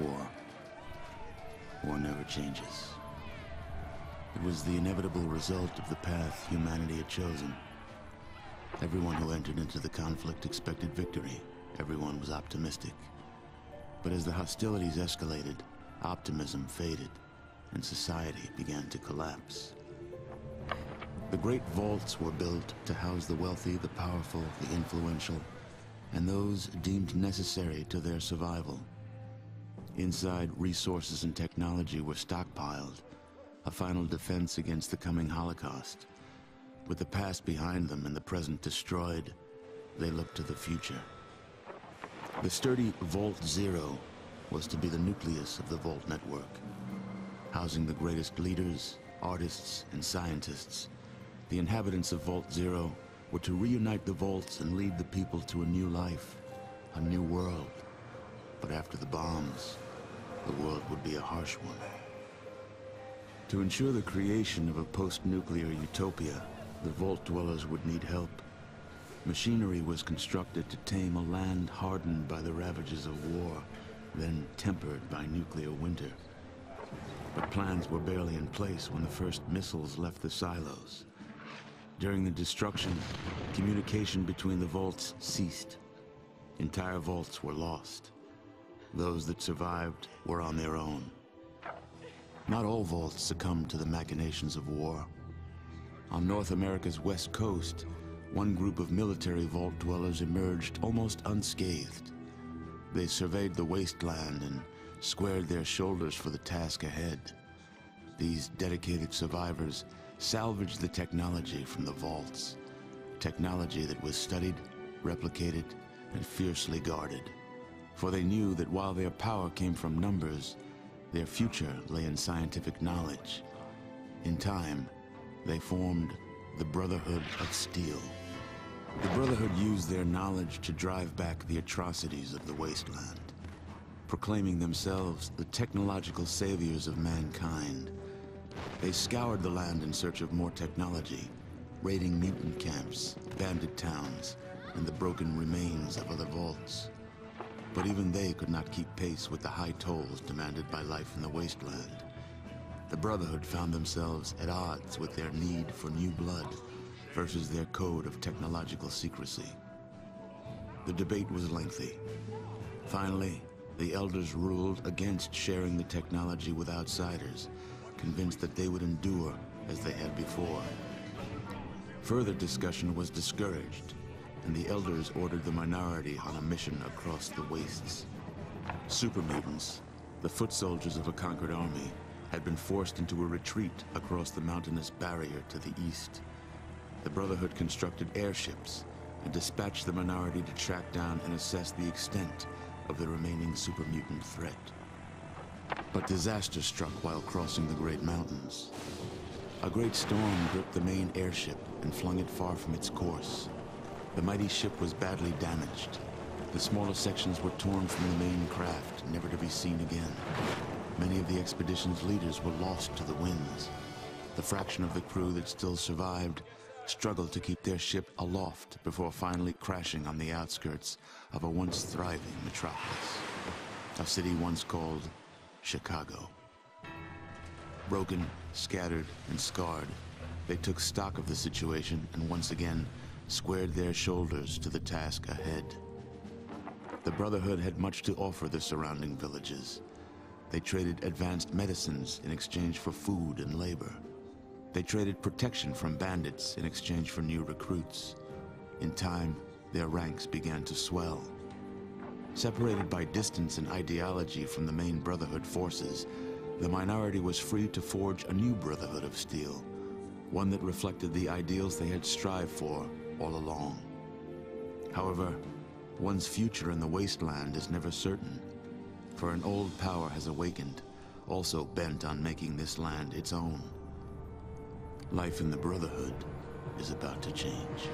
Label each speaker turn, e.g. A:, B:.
A: war. War never changes. It was the inevitable result of the path humanity had chosen. Everyone who entered into the conflict expected victory. Everyone was optimistic. But as the hostilities escalated, optimism faded, and society began to collapse. The great vaults were built to house the wealthy, the powerful, the influential, and those deemed necessary to their survival. Inside, resources and technology were stockpiled, a final defense against the coming Holocaust. With the past behind them and the present destroyed, they looked to the future. The sturdy Vault Zero was to be the nucleus of the Vault network, housing the greatest leaders, artists, and scientists. The inhabitants of Vault Zero were to reunite the vaults and lead the people to a new life, a new world. But after the bombs, the world would be a harsh one. To ensure the creation of a post-nuclear utopia, the Vault dwellers would need help. Machinery was constructed to tame a land hardened by the ravages of war, then tempered by nuclear winter. But plans were barely in place when the first missiles left the silos. During the destruction, communication between the vaults ceased. Entire vaults were lost. Those that survived were on their own. Not all vaults succumbed to the machinations of war. On North America's west coast, one group of military vault dwellers emerged almost unscathed. They surveyed the wasteland and squared their shoulders for the task ahead. These dedicated survivors salvaged the technology from the vaults, technology that was studied, replicated, and fiercely guarded. For they knew that while their power came from numbers, their future lay in scientific knowledge. In time, they formed the Brotherhood of Steel. The Brotherhood used their knowledge to drive back the atrocities of the wasteland, proclaiming themselves the technological saviors of mankind. They scoured the land in search of more technology, raiding mutant camps, bandit towns, and the broken remains of other vaults. But even they could not keep pace with the high tolls demanded by life in the wasteland. The Brotherhood found themselves at odds with their need for new blood versus their code of technological secrecy. The debate was lengthy. Finally, the Elders ruled against sharing the technology with outsiders, convinced that they would endure as they had before. Further discussion was discouraged, and the Elders ordered the minority on a mission across the wastes. Super mutants, the foot soldiers of a conquered army, had been forced into a retreat across the mountainous barrier to the east. The Brotherhood constructed airships and dispatched the minority to track down and assess the extent of the remaining super mutant threat. But disaster struck while crossing the Great Mountains. A great storm gripped the main airship and flung it far from its course. The mighty ship was badly damaged. The smaller sections were torn from the main craft, never to be seen again. Many of the expedition's leaders were lost to the winds. The fraction of the crew that still survived struggled to keep their ship aloft before finally crashing on the outskirts of a once thriving metropolis, a city once called Chicago. Broken, scattered, and scarred, they took stock of the situation and once again squared their shoulders to the task ahead. The Brotherhood had much to offer the surrounding villages. They traded advanced medicines in exchange for food and labor. They traded protection from bandits in exchange for new recruits. In time, their ranks began to swell. Separated by distance and ideology from the main Brotherhood forces, the minority was free to forge a new Brotherhood of Steel, one that reflected the ideals they had strived for all along. However, one's future in the wasteland is never certain, for an old power has awakened, also bent on making this land its own. Life in the Brotherhood is about to change.